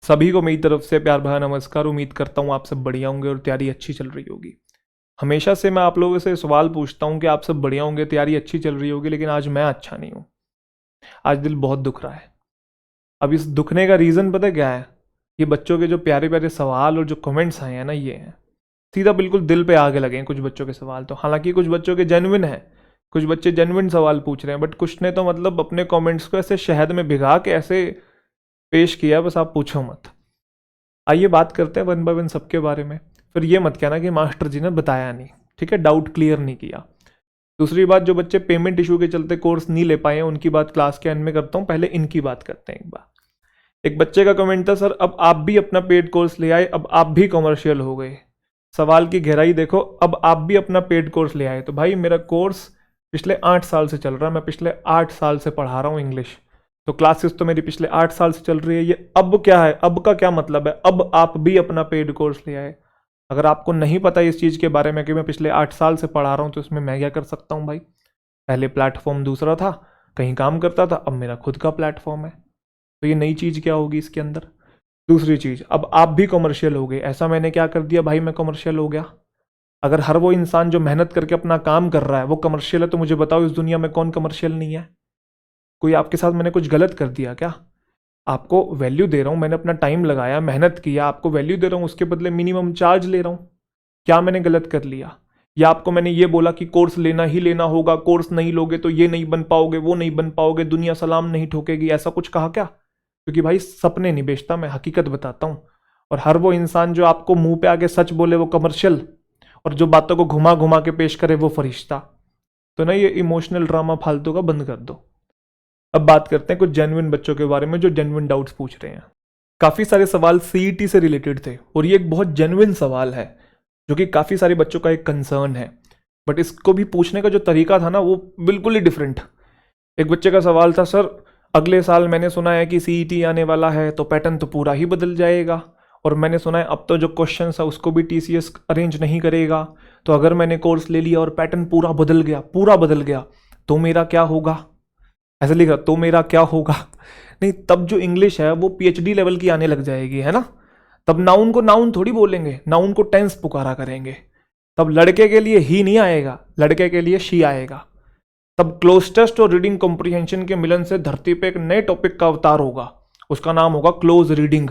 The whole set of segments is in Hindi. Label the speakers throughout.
Speaker 1: सभी को मेरी तरफ से प्यार भरा नमस्कार। उम्मीद करता हूँ आप सब बढ़िया होंगे और तैयारी अच्छी चल रही होगी। हमेशा से मैं आप लोगों से सवाल पूछता हूँ कि आप सब बढ़िया होंगे, तैयारी अच्छी चल रही होगी, लेकिन आज मैं अच्छा नहीं हूँ। आज दिल बहुत दुख रहा है। अब इस दुखने का रीज़न पता क्या है? ये बच्चों के जो प्यारे प्यारे सवाल और जो कमेंट्स आए हैं ना, ये हैं सीधा बिल्कुल दिल पे आगे लगे हैं कुछ बच्चों के सवाल। तो हालांकि कुछ बच्चों के जेन्युइन हैं, कुछ बच्चे जेन्युइन सवाल पूछ रहे हैं, बट कुछ ने तो मतलब अपने कमेंट्स को ऐसे शहद में भिगा के ऐसे पेश किया, बस आप पूछो मत। आइए बात करते हैं वन बाय वन सबके बारे में। फिर ये मत कहना कि मास्टर जी ने बताया नहीं, ठीक है, डाउट क्लियर नहीं किया। दूसरी बात, जो बच्चे पेमेंट इशू के चलते कोर्स नहीं ले पाए हैं उनकी बात क्लास के एंड में करता हूँ, पहले इनकी बात करते हैं एक बार। एक बच्चे का कमेंट था, सर अब आप भी अपना पेड कोर्स ले आए, अब आप भी कमर्शियल हो गए। सवाल की गहराई देखो, अब आप भी अपना पेड कोर्स ले आए। तो भाई मेरा कोर्स पिछले 8 साल से चल रहा है, मैं पिछले 8 साल से पढ़ा रहा हूँ इंग्लिश। तो क्लासेस तो मेरी पिछले 8 साल से चल रही है। ये अब क्या है, अब का क्या मतलब है? अब आप भी अपना पेड कोर्स ले आए। अगर आपको नहीं पता इस चीज़ के बारे में कि मैं पिछले 8 साल से पढ़ा रहा हूँ, तो इसमें मैं क्या कर सकता हूँ भाई? पहले प्लेटफॉर्म दूसरा था, कहीं काम करता था, अब मेरा खुद का प्लेटफॉर्म है। तो ये नई चीज़ क्या होगी इसके अंदर? दूसरी चीज़, अब आप भी कमर्शियल हो गए। ऐसा मैंने क्या कर दिया भाई मैं कमर्शियल हो गया? अगर हर वो इंसान जो मेहनत करके अपना काम कर रहा है वो कमर्शियल है, तो मुझे बताओ इस दुनिया में कौन कमर्शियल नहीं है? कोई आपके साथ मैंने कुछ गलत कर दिया क्या? आपको वैल्यू दे रहा हूँ, मैंने अपना टाइम लगाया, मेहनत किया, आपको वैल्यू दे रहा हूँ, उसके बदले मिनिमम चार्ज ले रहा हूँ। क्या मैंने गलत कर लिया? या आपको मैंने ये बोला कि कोर्स लेना ही लेना होगा, कोर्स नहीं लोगे तो ये नहीं बन पाओगे, वो नहीं बन पाओगे, दुनिया सलाम नहीं ठोकेगी, ऐसा कुछ कहा क्या? क्योंकि भाई सपने नहीं बेचता, मैं हकीकत बताता हूँ। और हर वो इंसान जो आपको मुंह पे आके सच बोले वो कमर्शियल, और जो बातों को घुमा घुमा के पेश करे वो फरिश्ता। तो ना ये इमोशनल ड्रामा फालतू का बंद कर दो। अब बात करते हैं कुछ जेन्युइन बच्चों के बारे में जो जेन्युइन डाउट्स पूछ रहे हैं। काफ़ी सारे सवाल सीईटी से रिलेटेड थे, और ये एक बहुत जेन्युइन सवाल है जो कि काफ़ी सारे बच्चों का एक कंसर्न है। बट इसको भी पूछने का जो तरीका था ना, वो बिल्कुल ही डिफरेंट। एक बच्चे का सवाल था, सर अगले साल मैंने सुना है कि सीईटी आने वाला है, तो पैटर्न तो पूरा ही बदल जाएगा, और मैंने सुना है अब तो जो क्वेश्चन है उसको भी टीसीएस अरेंज नहीं करेगा। तो अगर मैंने कोर्स ले लिया और पैटर्न पूरा बदल गया तो मेरा क्या होगा? ऐसे लिख रहा, तो मेरा क्या होगा? नहीं, तब जो इंग्लिश है वो पीएचडी लेवल की आने लग जाएगी, है ना? तब नाउन को नाउन थोड़ी बोलेंगे, नाउन को टेंस पुकारा करेंगे। तब लड़के के लिए ही नहीं आएगा, लड़के के लिए शी आएगा। तब क्लोज टेस्ट और रीडिंग कॉम्प्रिहेंशन के मिलन से धरती पे एक नए टॉपिक का अवतार होगा, उसका नाम होगा क्लोज रीडिंग।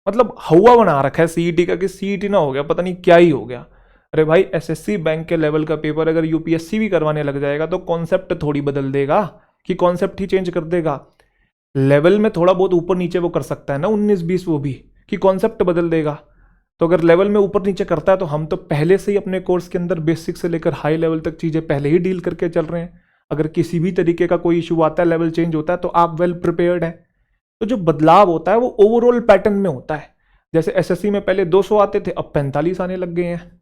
Speaker 1: मतलब हवा बना रखा है सीईटी का कि सीईटी ना हो गया पता नहीं क्या ही हो गया। अरे भाई एसएससी बैंक के लेवल का पेपर अगर यूपीएससी भी करवाने लग जाएगा तो कॉन्सेप्ट थोड़ी बदल देगा कि कॉन्सेप्ट ही चेंज कर देगा। लेवल में थोड़ा बहुत ऊपर नीचे वो कर सकता है ना, 19-20 वो भी, कि कॉन्सेप्ट बदल देगा। तो अगर लेवल में ऊपर नीचे करता है तो हम तो पहले से ही अपने कोर्स के अंदर बेसिक से लेकर हाई लेवल तक चीज़ें पहले ही डील करके चल रहे हैं। अगर किसी भी तरीके का कोई इशू आता है, लेवल चेंज होता है, तो आप वेल प्रिपेयर्ड हैं। तो जो बदलाव होता है वो ओवरऑल पैटर्न में होता है। जैसे एसएससी में पहले 200 आते थे, अब 45 आने लग गए हैं।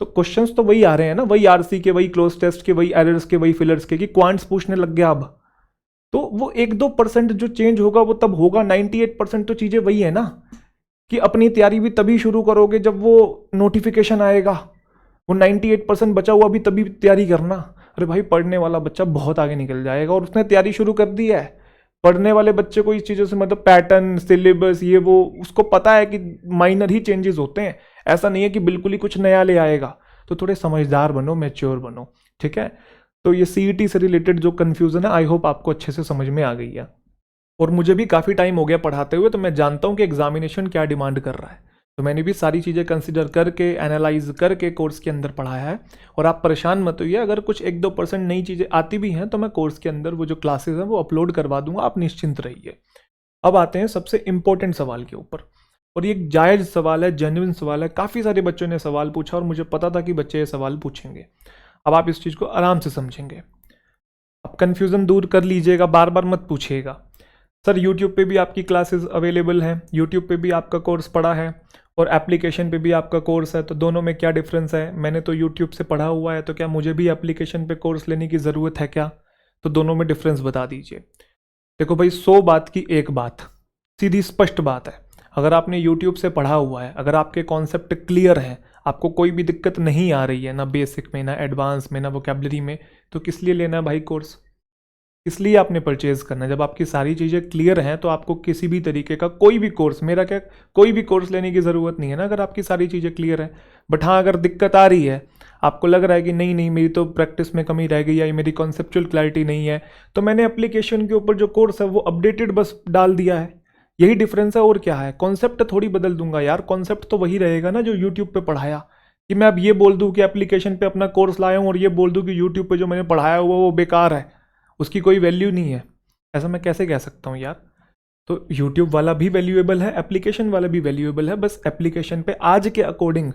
Speaker 1: तो क्वेश्चंस तो वही आ रहे हैं ना, वही आरसी के, वही क्लोज टेस्ट के, वही एरर्स के, वही फिलर्स के, कि क्वांट्स पूछने लग गया अब। तो वो 1-2% जो चेंज होगा वो तब होगा, 98% तो चीज़ें वही है ना। कि अपनी तैयारी भी तभी शुरू करोगे जब वो नोटिफिकेशन आएगा। वो 98% बचा हुआ भी तभी तैयारी करना। अरे भाई पढ़ने वाला बच्चा बहुत आगे निकल जाएगा और उसने तैयारी शुरू कर दी है। पढ़ने वाले बच्चे को इस चीज़ों से मतलब पैटर्न, सिलेबस, ये वो उसको पता है कि माइनर ही चेंजेस होते हैं, ऐसा नहीं है कि बिल्कुल ही कुछ नया ले आएगा। तो थोड़े समझदार बनो, मैच्योर बनो, ठीक है। तो ये सीईटी से रिलेटेड जो कन्फ्यूज़न है, आई होप आपको अच्छे से समझ में आ गई है। और मुझे भी काफ़ी टाइम हो गया पढ़ाते हुए, तो मैं जानता हूँ कि एग्जामिनेशन क्या डिमांड कर रहा है। तो मैंने भी सारी चीज़ें कंसिडर करके, एनालाइज करके कोर्स के अंदर पढ़ाया है। और आप परेशान मत होइए, अगर कुछ 1-2% नई चीज़ें आती भी हैं तो मैं कोर्स के अंदर वो जो क्लासेस हैं वो अपलोड करवा दूंगा, आप निश्चिंत रहिए। अब आते हैं सबसे इंपॉर्टेंट सवाल के ऊपर, और ये एक जायज़ सवाल है, जेन्युइन सवाल है। काफ़ी सारे बच्चों ने सवाल पूछा और मुझे पता था कि बच्चे ये सवाल पूछेंगे। अब आप इस चीज़ को आराम से समझेंगे। आप कन्फ्यूज़न दूर कर लीजिएगा, बार बार मत पूछिएगा। सर यूट्यूब पे भी आपकी क्लासेस अवेलेबल हैं, यूट्यूब पे भी आपका कोर्स पड़ा है और एप्लीकेशन पे भी आपका कोर्स है, तो दोनों में क्या डिफरेंस है? मैंने तो यूट्यूब से पढ़ा हुआ है, तो क्या मुझे भी एप्लीकेशन पे कोर्स लेने की ज़रूरत है क्या? तो दोनों में डिफरेंस बता दीजिए। देखो भाई, 100 बात की एक बात, सीधी स्पष्ट बात है। अगर आपने यूट्यूब से पढ़ा हुआ है, अगर आपके कॉन्सेप्ट क्लियर है, आपको कोई भी दिक्कत नहीं आ रही है, ना बेसिक में, ना एडवांस में, ना वोकेबलरी में, तो किस लिए लेना है भाई कोर्स? इसलिए आपने परचेज करना है। जब आपकी सारी चीज़ें क्लियर हैं तो आपको किसी भी तरीके का कोई भी कोर्स, मेरा क्या, कोई भी कोर्स लेने की ज़रूरत नहीं है ना, अगर आपकी सारी चीज़ें क्लियर है। बट हाँ, अगर दिक्कत आ रही है, आपको लग रहा है कि नहीं नहीं मेरी तो प्रैक्टिस में कमी रह गई या मेरी कॉन्सेप्चुअल क्लैरिटी नहीं है, तो मैंने एप्लीकेशन के ऊपर जो कोर्स है वो अपडेटेड बस डाल दिया है। यही डिफरेंस है, और क्या है। कॉन्सेप्ट थोड़ी बदल दूंगा यार, कॉन्सेप्ट तो वही रहेगा ना जो यूट्यूब पे पढ़ाया। कि मैं अब ये बोल दूं कि एप्लीकेशन पे अपना कोर्स लाया हूँ और ये बोल दूं कि यूट्यूब पे जो मैंने पढ़ाया हुआ वो बेकार है, उसकी कोई वैल्यू नहीं है, ऐसा मैं कैसे कह सकता हूँ यार। तो यूट्यूब वाला भी वैल्यूएबल है, एप्लीकेशन वाला भी वैल्यूएबल है, बस एप्लीकेशन पे आज के अकॉर्डिंग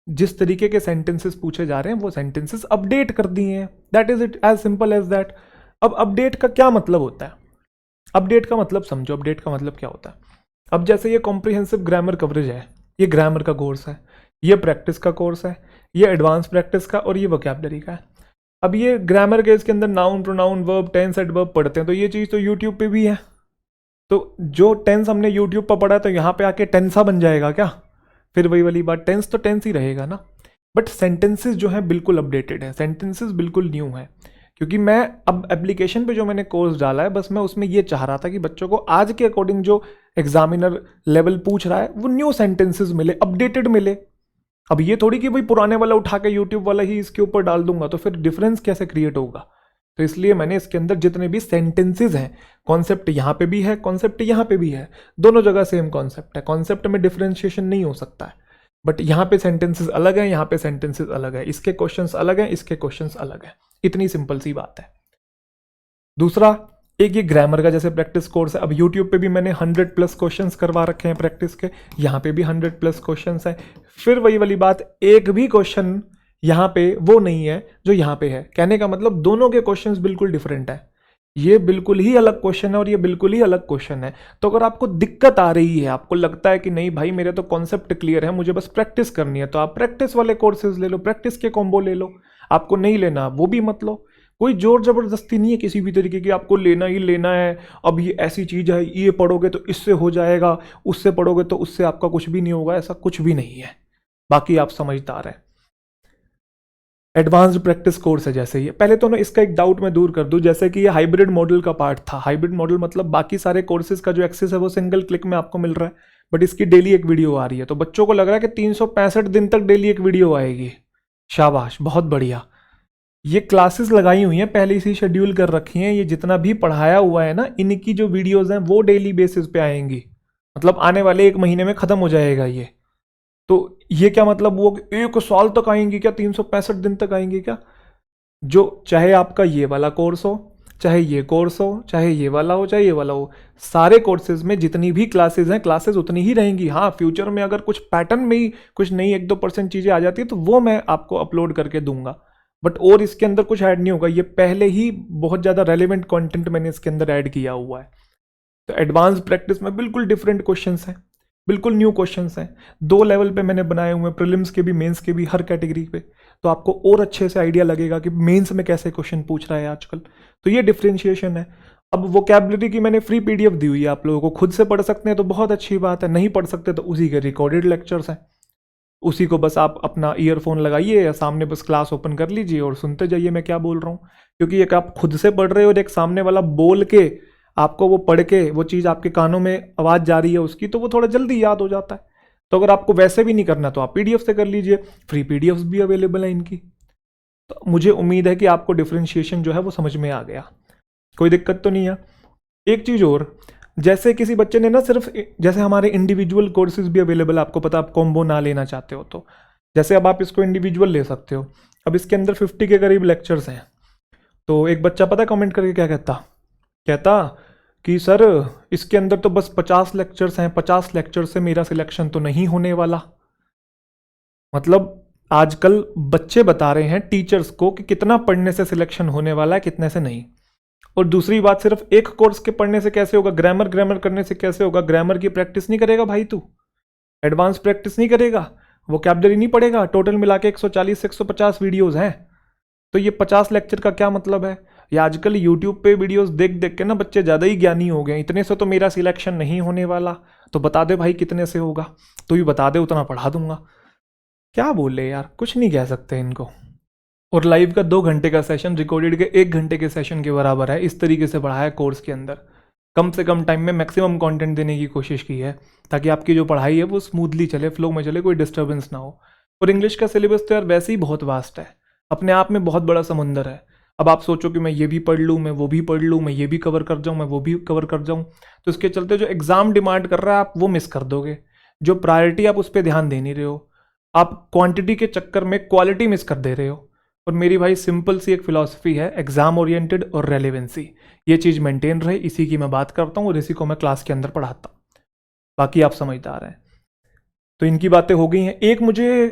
Speaker 1: जिस तरीके के सेंटेंसेस पूछे जा रहे हैं वो सेंटेंसेस अपडेट कर दिए हैं। That is it, as simple as that. अब अपडेट का क्या मतलब होता है, अपडेट का मतलब समझो, अपडेट का मतलब क्या होता है। अब जैसे ये कॉम्प्रिहेंसिव ग्रामर कवरेज है, ये ग्रामर का कोर्स है, ये प्रैक्टिस का कोर्स है, ये एडवांस प्रैक्टिस का, और ये वोकैबुलरी का है। अब ये ग्रामर के इसके अंदर noun, pronoun, verb, tense, adverb पढ़ते हैं, तो ये चीज़ तो यूट्यूब पे भी है। तो जो टेंस हमने यूट्यूब पर पढ़ा तो यहाँ पे आके टेंसा बन जाएगा क्या? फिर वही वाली बात, टेंस तो टेंस ही रहेगा ना। बट सेंटेंसेस जो है बिल्कुल अपडेटेड है, सेंटेंसेस बिल्कुल न्यू है। क्योंकि मैं अब एप्लीकेशन पे जो मैंने कोर्स डाला है, बस मैं उसमें ये चाह रहा था कि बच्चों को आज के अकॉर्डिंग जो एग्जामिनर लेवल पूछ रहा है वो न्यू सेंटेंसेस मिले, अपडेटेड मिले। अब ये थोड़ी कि भाई पुराने वाला उठा के यूट्यूब वाला ही इसके ऊपर डाल दूंगा, तो फिर डिफरेंस कैसे क्रिएट होगा। तो इसलिए मैंने इसके अंदर जितने भी सेंटेंसेस हैं, कॉन्सेप्ट यहाँ पे भी है, कॉन्सेप्ट यहाँ पे भी है, दोनों जगह सेम कॉन्सेप्ट है, कॉन्सेप्ट में डिफरेंशिएशन नहीं हो सकता है। बट यहाँ पे सेंटेंसेस अलग है, यहाँ पे सेंटेंसेस अलग है, इसके क्वेश्चंस अलग हैं, इसके क्वेश्चंस अलग है। इतनी सिंपल सी बात है। दूसरा, एक ये ग्रामर का जैसे प्रैक्टिस कोर्स है, अब यूट्यूब पे भी मैंने 100+ क्वेश्चंस करवा रखे हैं प्रैक्टिस के, यहाँ पे भी 100+ क्वेश्चंस हैं। फिर वही वाली बात, एक भी क्वेश्चन यहाँ पे वो नहीं है जो यहाँ पे है। कहने का मतलब दोनों के क्वेश्चंस बिल्कुल डिफरेंट है। ये बिल्कुल ही अलग क्वेश्चन है और ये बिल्कुल ही अलग क्वेश्चन है। तो अगर आपको दिक्कत आ रही है, आपको लगता है कि नहीं भाई मेरे तो कॉन्सेप्ट क्लियर है, मुझे बस प्रैक्टिस करनी है, तो आप प्रैक्टिस वाले कोर्सेज ले लो, प्रैक्टिस के कॉम्बो ले लो। आपको नहीं लेना वो भी मत लो, कोई जोर जबरदस्ती नहीं है किसी भी तरीके की, आपको लेना ही लेना है। अब ये ऐसी चीज़ है, ये पढ़ोगे तो इससे हो जाएगा, उससे पढ़ोगे तो उससे आपका कुछ भी नहीं होगा, ऐसा कुछ भी नहीं है। बाकी आप समझदार हैं। एडवांस्ड प्रैक्टिस कोर्स है जैसे ये, पहले तो ना इसका एक डाउट मैं दूर कर दूं, जैसे कि ये हाइब्रिड मॉडल का पार्ट था। हाइब्रिड मॉडल मतलब बाकी सारे कोर्सेज का जो एक्सेस है वो सिंगल क्लिक में आपको मिल रहा है, बट इसकी डेली एक वीडियो आ रही है। तो बच्चों को लग रहा है कि 365 दिन तक डेली एक वीडियो आएगी। शाबाश, बहुत बढ़िया। ये क्लासेस लगाई हुई हैं, पहले से शेड्यूल कर रखी हैं। ये जितना भी पढ़ाया हुआ है ना, इनकी जो वीडियोस हैं वो डेली बेसिस पे आएंगी। मतलब आने वाले 1 महीने में खत्म हो जाएगा ये। तो ये क्या मतलब हुआ कि 1 साल तक आएंगी क्या, 365 दिन तक आएंगी क्या? जो चाहे आपका ये वाला कोर्स हो, चाहे ये कोर्स हो, चाहे ये वाला हो, चाहे ये वाला हो, सारे कोर्सेज में जितनी भी क्लासेज हैं, क्लासेज उतनी ही रहेंगी। हाँ, फ्यूचर में अगर कुछ पैटर्न में ही कुछ नई 1-2% चीज़ें आ जाती है तो वो मैं आपको अपलोड करके दूंगा, बट और इसके अंदर कुछ ऐड नहीं होगा। ये पहले ही बहुत ज़्यादा रेलिवेंट कंटेंट मैंने इसके अंदर ऐड किया हुआ है। तो एडवांस प्रैक्टिस में बिल्कुल डिफरेंट क्वेश्चंस हैं, बिल्कुल न्यू क्वेश्चंस हैं। 2 लेवल पे मैंने बनाए हुए हैं, प्रीलिम्स के भी, मेंस के भी, हर कैटेगरी पे। तो आपको और अच्छे से आइडिया लगेगा कि मेंस में कैसे क्वेश्चन पूछ रहा है आजकल। तो ये डिफरेंशिएशन है। अब वोकैबुलरी की मैंने फ्री पीडीएफ दी हुई है, आप लोगों को खुद से पढ़ सकते हैं तो बहुत अच्छी बात है, नहीं पढ़ सकते तो उसी के रिकॉर्डेड लेक्चर्स हैं, उसी को बस आप अपना ईयरफोन लगाइए या सामने बस क्लास ओपन कर लीजिए और सुनते जाइए मैं क्या बोल रहा हूँ। क्योंकि एक आप खुद से पढ़ रहे हो और एक सामने वाला बोल के आपको वो पढ़ के वो चीज़ आपके कानों में आवाज़ जा रही है उसकी, तो वो थोड़ा जल्दी याद हो जाता है। तो अगर आपको वैसे भी नहीं करना तो आप पीडीएफ से कर लीजिए, फ्री पीडीएफ्स भी अवेलेबल है इनकी। तो मुझे उम्मीद है कि आपको डिफ्रेंशिएशन जो है वो समझ में आ गया, कोई दिक्कत तो नहीं है। एक चीज़ और, जैसे किसी बच्चे ने ना सिर्फ, जैसे हमारे इंडिविजुअल कोर्सेज भी अवेलेबल, आपको पता, आप कॉम्बो ना लेना चाहते हो तो जैसे अब आप इसको इंडिविजुअल ले सकते हो। अब इसके अंदर 50 के करीब लेक्चर्स हैं। तो एक बच्चा पता कमेंट करके क्या कहता कि सर इसके अंदर तो बस 50 लेक्चर्स हैं, 50 लेक्चर से मेरा सिलेक्शन तो नहीं होने वाला। मतलब आजकल बच्चे बता रहे हैं टीचर्स को कि कितना पढ़ने से सिलेक्शन होने वाला है, कितने से नहीं। और दूसरी बात, सिर्फ एक कोर्स के पढ़ने से कैसे होगा, ग्रामर करने से कैसे होगा? ग्रामर की प्रैक्टिस नहीं करेगा भाई तू, एडवांस प्रैक्टिस नहीं करेगा, वोकैबुलरी नहीं पढ़ेगा, टोटल मिला के 140 से 150 वीडियोस हैं, तो ये 50 लेक्चर का क्या मतलब है? ये आजकल यूट्यूब पे वीडियोस देख देख के ना बच्चे ज़्यादा ही ज्ञानी हो गए। इतने से तो मेरा सिलेक्शन नहीं होने वाला, तो बता दे भाई कितने से होगा, तो भी बता दे, उतना पढ़ा दूंगा। क्या बोले यार, कुछ नहीं कह सकते इनको। और लाइव का 2 घंटे का सेशन रिकॉर्डेड के 1 घंटे के सेशन के बराबर है। इस तरीके से पढ़ाया है कोर्स के अंदर, कम से कम टाइम में मैक्सिमम कंटेंट देने की कोशिश की है, ताकि आपकी जो पढ़ाई है वो स्मूथली चले, फ्लो में चले, कोई डिस्टर्बेंस ना हो। और इंग्लिश का सिलेबस तो यार वैसे ही बहुत वास्ट है, अपने आप में बहुत बड़ा समुंदर है। अब आप सोचो कि मैं ये भी पढ़ लूँ, मैं वो भी पढ़ लूँ, मैं ये भी कवर कर जाऊँ, मैं वो भी कवर कर जाऊँ, तो इसके चलते जो एग्ज़ाम डिमांड कर रहा है आप वो मिस कर दोगे। जो प्रायोरिटी आप उस पर ध्यान दे नहीं रहे हो, आप क्वांटिटी के चक्कर में क्वालिटी मिस कर दे रहे हो। और मेरी भाई सिंपल सी एक फिलॉसफी है, एग्जाम ओरिएंटेड और रेलेवेंसी, ये चीज़ मेंटेन रहे, इसी की मैं बात करता हूँ और इसी को मैं क्लास के अंदर पढ़ाता हूँ। बाकी आप समझदार हैं। तो इनकी बातें हो गई हैं। एक मुझे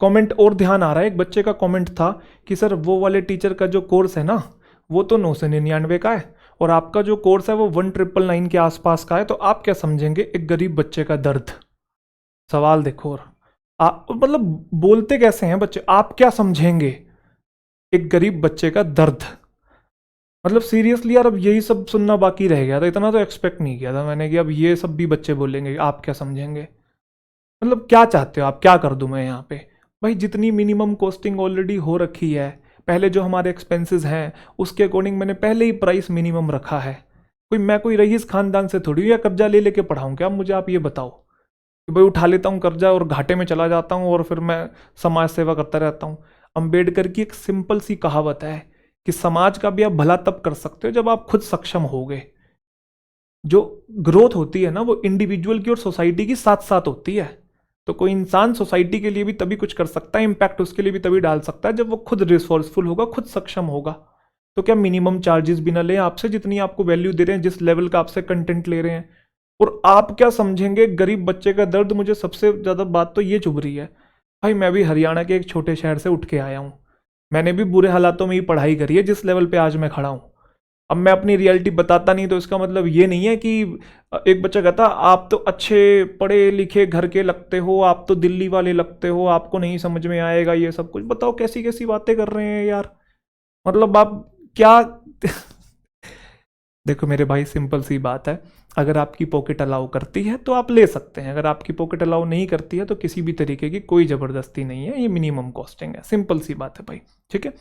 Speaker 1: कमेंट और ध्यान आ रहा है, एक बच्चे का कमेंट था कि सर वो वाले टीचर का जो कोर्स है ना वो तो 999 का है और आपका जो कोर्स है वो 1999 के आसपास का है, तो आप क्या समझेंगे एक गरीब बच्चे का दर्द। सवाल देखो, और आप मतलब बोलते कैसे हैं बच्चे, आप क्या समझेंगे एक गरीब बच्चे का दर्द। मतलब सीरियसली यार, अब यही सब सुनना बाकी रह गया था, इतना तो एक्सपेक्ट नहीं किया था मैंने कि अब ये सब भी बच्चे बोलेंगे आप क्या समझेंगे। मतलब क्या चाहते हो आप, क्या कर दूं मैं यहाँ पे। भाई जितनी मिनिमम कॉस्टिंग ऑलरेडी हो रखी है, पहले जो हमारे एक्सपेंसेस हैं उसके अकॉर्डिंग मैंने पहले ही प्राइस मिनिमम रखा है। मैं कोई रईस खानदान से थोड़ी या कर्जा ले लेके पढ़ाऊँ क्या, मुझे आप ये बताओ कि भाई उठा लेता हूँ कर्जा और घाटे में चला जाता हूँ और फिर मैं समाज सेवा करता रहता हूँ। अंबेडकर की एक सिंपल सी कहावत है कि समाज का भी आप भला तब कर सकते हो जब आप खुद सक्षम होगे। जो ग्रोथ होती है ना वो इंडिविजुअल की और सोसाइटी की साथ साथ होती है। तो कोई इंसान सोसाइटी के लिए भी तभी कुछ कर सकता है, इम्पैक्ट उसके लिए भी तभी डाल सकता है जब वो खुद रिसोर्सफुल होगा, खुद सक्षम होगा। तो क्या मिनिमम चार्जेस भी ना लें आपसे, जितनी आपको वैल्यू दे रहे हैं, जिस लेवल का आपसे कंटेंट ले रहे हैं। और आप क्या समझेंगे गरीब बच्चे का दर्द, मुझे सबसे ज़्यादा बात तो ये चुभ रही है। भाई मैं भी हरियाणा के एक छोटे शहर से उठ के आया हूँ, मैंने भी बुरे हालातों में ही पढ़ाई करी है जिस लेवल पे आज मैं खड़ा हूँ। अब मैं अपनी रियलिटी बताता नहीं तो इसका मतलब ये नहीं है कि एक बच्चा कहता आप तो अच्छे पढ़े लिखे घर के लगते हो, आप तो दिल्ली वाले लगते हो, आपको नहीं समझ में आएगा ये सब कुछ। बताओ कैसी कैसी बातें कर रहे हैं यार, मतलब आप क्या देखो मेरे भाई सिंपल सी बात है, अगर आपकी पॉकेट अलाउ करती है तो आप ले सकते हैं, अगर आपकी पॉकेट अलाउ नहीं करती है तो किसी भी तरीके की कोई ज़बरदस्ती नहीं है, ये मिनिमम कॉस्टिंग है, सिंपल सी बात है भाई। ठीक है,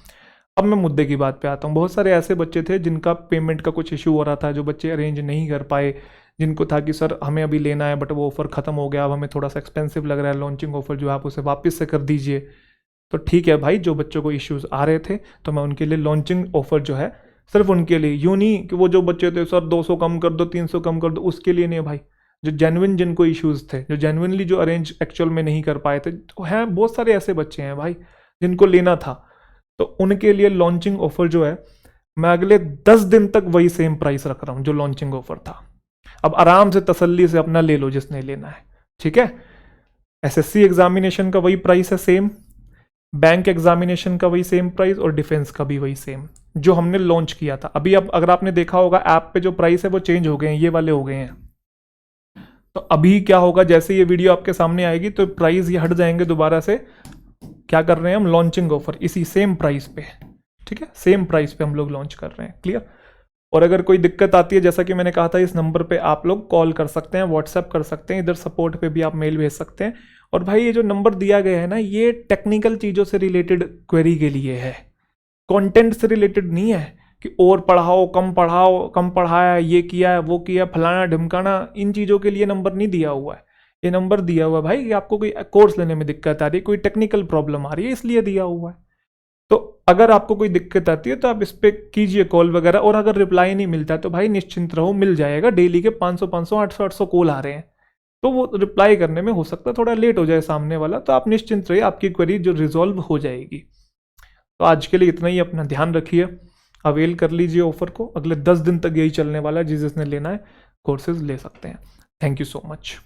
Speaker 1: अब मैं मुद्दे की बात पे आता हूँ। बहुत सारे ऐसे बच्चे थे जिनका पेमेंट का कुछ इशू हो रहा था, जो बच्चे अरेंज नहीं कर पाए, जिनको था कि सर हमें अभी लेना है बट वो ऑफ़र ख़त्म हो गया, अब हमें थोड़ा सा एक्सपेंसिव लग रहा है, लॉन्चिंग ऑफर जो आप उसे वापस से कर दीजिए। तो ठीक है भाई, जो बच्चों को इश्यूज़ आ रहे थे तो मैं उनके लिए लॉन्चिंग ऑफर जो है सिर्फ उनके लिए, यूँ नहीं कि वो जो बच्चे थे सर 200 कम कर दो 300 कम कर दो, उसके लिए नहीं भाई। जो जेन्युइन जिनको इश्यूज़ थे, जो जेन्युइनली जो अरेंज एक्चुअल में नहीं कर पाए थे, तो हैं बहुत सारे ऐसे बच्चे हैं भाई जिनको लेना था, तो उनके लिए लॉन्चिंग ऑफर जो है मैं अगले 10 दिन तक वही सेम प्राइस रख रहा हूँ जो लॉन्चिंग ऑफर था। अब आराम से तसल्ली से अपना ले लो जिसने लेना है। ठीक है, एसएससी एग्जामिनेशन का वही प्राइस है सेम, बैंक एग्जामिनेशन का वही सेम प्राइस और डिफेंस का भी वही सेम जो हमने लॉन्च किया था। अभी अब अगर आपने देखा होगा ऐप पे जो प्राइस है वो चेंज हो गए हैं, ये वाले हो गए हैं। तो अभी क्या होगा, जैसे ये वीडियो आपके सामने आएगी तो प्राइस ये हट जाएंगे दोबारा से। क्या कर रहे हैं हम, लॉन्चिंग ऑफर इसी सेम प्राइस पे। ठीक है, सेम प्राइस पे हम लोग लॉन्च कर रहे हैं। क्लियर। और अगर कोई दिक्कत आती है, जैसा कि मैंने कहा था, इस नंबर पे आप लोग कॉल कर सकते हैं, व्हाट्सएप कर सकते हैं, इधर सपोर्ट पे भी आप मेल भेज सकते हैं। और भाई ये जो नंबर दिया गया है ना, ये टेक्निकल चीज़ों से रिलेटेड क्वेरी के लिए है, कंटेंट से रिलेटेड नहीं है कि और पढ़ाओ, कम पढ़ाया, ये किया है, वो किया, फलाना ढिमकाना, इन चीज़ों के लिए नंबर नहीं दिया हुआ है। ये नंबर दिया हुआ है भाई कि आपको कोई कोर्स लेने में दिक्कत आ रही है, कोई टेक्निकल प्रॉब्लम आ रही है, इसलिए दिया हुआ है। तो अगर आपको कोई दिक्कत आती है तो आप इस पर कीजिए कॉल वगैरह, और अगर रिप्लाई नहीं मिलता है तो भाई निश्चिंत रहो, मिल जाएगा। डेली के 500 800 कॉल आ रहे हैं, तो वो रिप्लाई करने में हो सकता है थोड़ा लेट हो जाए सामने वाला, तो आप निश्चिंत रहिए, आपकी क्वेरी जो रिजॉल्व हो जाएगी। तो आज के लिए इतना ही, अपना ध्यान रखिए, अवेल कर लीजिए ऑफर को, अगले 10 दिन तक यही चलने वाला है, जिसने लेना है कोर्सेज ले सकते हैं। Thank you so much.